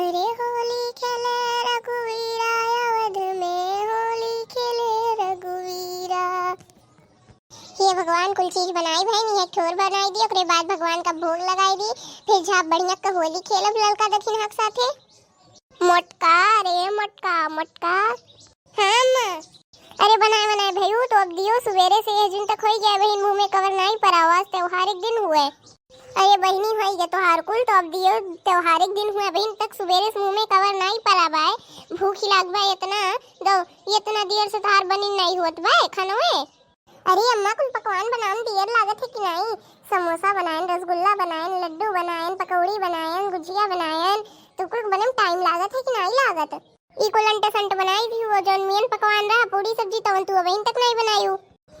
अरे होली खेले रघुवीरा, अवध में होली खेले रघुवीरा। ये भगवान कुल चीज बनाई भाई नहीं, एक ठोर बनाई दी, ओकरे बाद भगवान का भोग लगाई दी, फिर झाप बढ़िया का होली खेलब ललका दक्षिण हक साथे। मोटका रे मोटका मोटका हम अरे बनाए बनाए भैया तो अब दियो सवेरे से ये दिन तक हो गया बहन, मुंह में कवर नहीं पर आवाज त्योहारिक दिन हुए। अरे बहनी हो गया त्योहार कुल तो अब दियो त्योहारिक दिन हुआ बहन, तक सवेरे से मुंह में कवर नहीं पर आवाए, भूख लागबा इतना दो इतना देर से तार बनी नहीं होत बा खानवे। अरे अम्मा कुल पकवान बनान देर लागत है कि नहीं, समोसा बनाएं, रसगुल्ला बनाएं, लड्डू बनाएं, पकौड़ी बनाएं, गुजिया बनाएं, तो कुल बनम टाइम लागत है कि नहीं लागत। इको लंटे संट बनाई थी वो जौन मेन पकवान रहा पूरी सब्जी तवन तू अबहिन तक नहीं बनायू।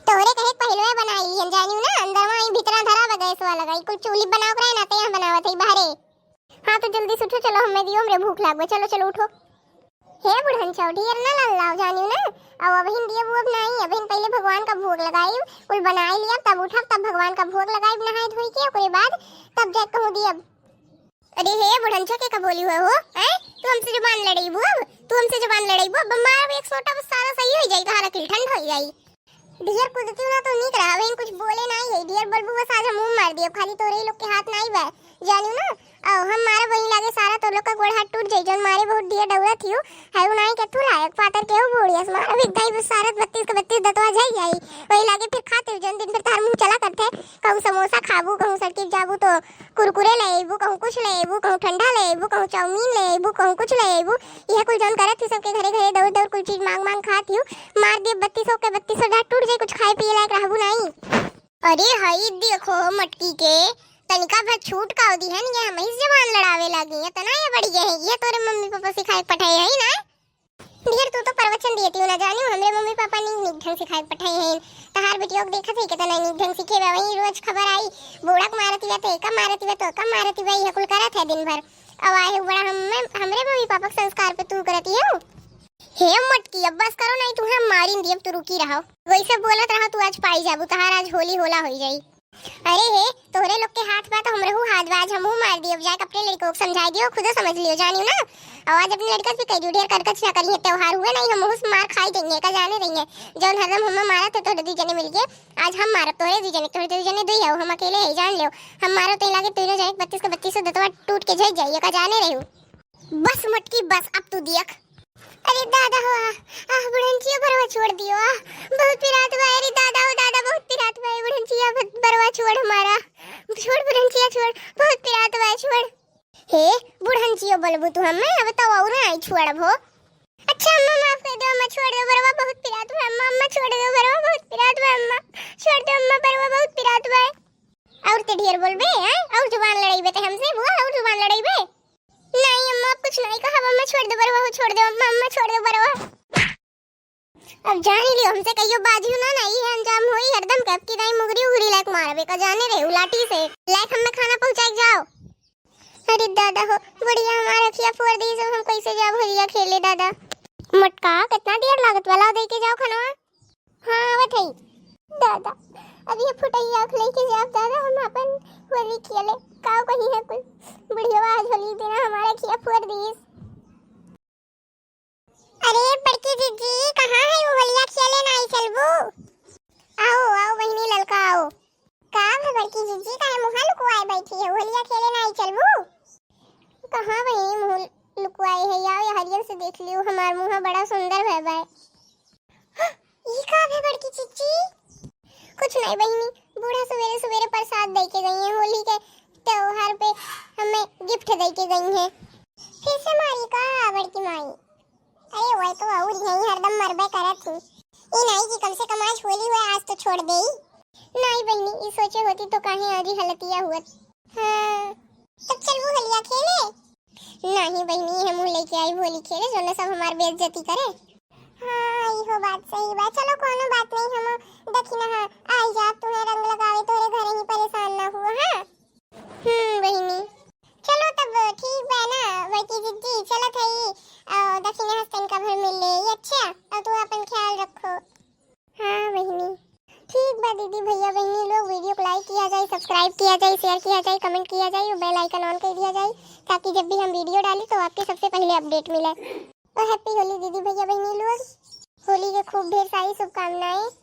तोरे कहे पहले बनाई हम जानियो ना, अंदर में भीतरा धरा बगैस वाला लगाई कुल चूल्ही बनाओ करे ना, ते यहां बनावत है बाहरे। हां तो जल्दी से उठो, चलो हमें दियो, हमरे भूख लागो, चलो चलो उठो। हे बुढ़न चौधरी ना लाओ जानियो ना, अब अबहिन दिए वो अब नहीं, अबहिन पहले भगवान का भोग लगाई, कुल बनाई लिया, तब उठब, तब भगवान का भोग लगाई नहाई धोई के, ओकरे बाद तब जाके कहूं दिया। अरे हे बुढ़नछो के कबोली हुए हो हैं, तू हमसे जुबान लड़ई बू, अब तू हमसे जुबान लड़ई बू, बम्मार एक सोटा बस सारा सही हो जाई, तारा की ठंड हो जाई। डियर कुदती ना तो नहीं करा बहन, कुछ बोले नहीं है डियर बलबू, बस आज मुंह मार दियो, खाली तोरे लोग के हाथ नहीं बा जानियो ना। अब हम मारे वही लागे सारा तो लोग का गोड़ हाथ टूट जाई, जौन मारे बहुत डियर डौरा थियो है वो नहीं के तू लायक पातर के हो बोड़िया मारा भी दाई बस सारा 32 के 32 दतवा जाई जाई, वही लागे फिर खाते जौन दिन फिर तार मुंह चला करते, कहूं समोसा खाबू, कहूं सड़की जाबू तो कुरकुरे लेबू, कहूं कुछ लेबू, कहूं ठंडा लेबू, कहूं चाउमीन लेबू, कहूं कुछ लेबू, यह कुल जौन करत थी सबके घरे घरे दौड़ दौड़ कुल चीज मांग मांग खात हियो, मार दिए 3200 के 3200 डाट टूट जाई, कुछ खाए पिए लायक रहबू नहीं। अरे हई देखो मटकी के तनिका भर छूट का दी है ये हम इस जवान लड़ावे लगी है तना ये बड़ी है ये तोरे मम्मी पापा सिखाए पठाए है ना। ढेर तू तो प्रवचन देती हो ना जानी, हमरे मम्मी पापा नी ढंग सिखाए पठाए हैं, तहार बेटियों को देखा थे कितना नी ढंग सीखे वही रोज खबर आई बोड़क मारती वे तो का मारती वे तो का मारती वे, ये कुल करत है दिन भर। अब आए बड़ा हमरे मम्मी पापा के संस्कार पे तू करती है। हे मटकी अब बस करो नहीं तुम्हें मारी दिए, तू रुकी रहो वैसे बोलत रहो, तू आज पाई जाबू, तहार आज होली होला हो जाई। अरे हे तोरे लोग के हाथ बा तो हमरे हाथ बा, आज हमहू मार दियो, जाके अपने लड़को को समझा दियो, खुद समझ लियो जानियो ना। आवाज अपने लड़का से कह दियो ढेर करकच ना करिए, त्योहार हुए नहीं हम उस मार खाई देंगे का जाने देंगे, जौन हरदम हम मारा थे तो दू जने मिलके आज हम मारब तोरे दू जने, तोरे दू जने दुई हो, हम अकेले ही जान लियो, हम मारो तो लागे तोरे जाए 32 के 32 दतवा टूट के झड़ जाइए का जाने रहू। बस मटकी बस अब तू देख। अरे दादा हो बुढ़नचिया बरवा छोड़ दियो, बहुत पिरात बा, अरे दादा हो दादा बहुत पिरात बा, बुढ़नचिया बरवा छोड़ हमारा, छोड़ बुढ़नचिया छोड़, बहुत पिरात बा छोड़। हे बुढ़नचिया बोलबू तू हमें अब तो और नहीं छोड़ब हो। अच्छा अम्मा माफ कर दो, अम्मा छोड़ दो बरवा बहुत पिरात बा, अम्मा अम्मा छोड़ दो बरवा बहुत पिरात बा, अम्मा छोड़ दो अम्मा बरवा बहुत पिरात बा। और ते ढेर बोलबे हैं और जुबान लड़ाईबे ते हमसे बुआ, और जुबान लड़ाईबे नहीं अम्मा कुछ नहीं कहा, अम्मा छोड़ दो बरवा छोड़ दो, अम्मा अम्मा छोड़ दो बरवा। अब जान लियो हमसे कहियो बाजियो ना नहीं है अंजाम होई, हरदम कब की दाई मुगरी उगरी लायक मारबे का जाने रे लाठी से लायक हमें खाना पहुंचाई जाओ। अरे दादा हो बढ़िया हमारा खिया फोड़ दी, सब हम कैसे जाओ होलिया खेले दादा। मटका कितना देर लागत वाला दे के जाओ खाना। हां आवत है दादा, अब ये फुटैया आँख लेके जाओ दादा, हम अपन होली खेले काओ कहीं है कुल बढ़िया आज होली देना हमारा खिया फोड़ दीस। अरे बड़की दीदी कहाँ है वो होलिया खेले नहीं चलबू, आओ आओ बहनी ललका आओ। का है बड़की दीदी काहे मुंह लुकवाए बैठी है, होलिया खेले नहीं चलबू। कहाँ बहनी मुंह लुकवाए है, आओ ये हरियर से देख लियो हमार मुंह बड़ा सुंदर है भाई। ये का है बड़की चीची, कुछ नहीं बहनी बूढ़ा सवेरे सवेरे प्रसाद दे के गई है, होली के त्योहार पे हमें गिफ्ट दे के गई है। फिर से मारी का बड़की माई, अरे वही तो और यही हरदम मरबे करत थी, ये नहीं कि कम से कम आज होली हुए आज तो छोड़ दे। नहीं बहनी ये सोचे होती तो कहीं आज ही हलतिया हुआ। हाँ तब चल वो होलिया खेले। नहीं बहनी हम लेके आई होली खेले जो न सब हमार बेइज्जती करे। हाँ ये बात सही बा, चलो कोनो बात नहीं, हम देखी ना आई जा तुम्हें रंग लगावे तोरे घरे ही परेशान ना हुआ। हाँ बहनी चलो तब ठीक बा ना बड़की दीदी, चलो थई दक्षिण हस्तन का भर मिल ले, अच्छा अब तू अपन ख्याल रखो। हाँ बहनी ठीक बा दीदी, भैया बहनी लोग वीडियो को लाइक किया जाए, सब्सक्राइब किया जाए, शेयर किया जाए, कमेंट किया जाए और बेल आइकन ऑन कर दिया जाए ताकि जब भी हम वीडियो डालें तो आपके सबसे पहले अपडेट मिले। तो हैप्पी होली दीदी भैया बहनी लोग, होली के खूब ढेर सारी शुभकामनाएं।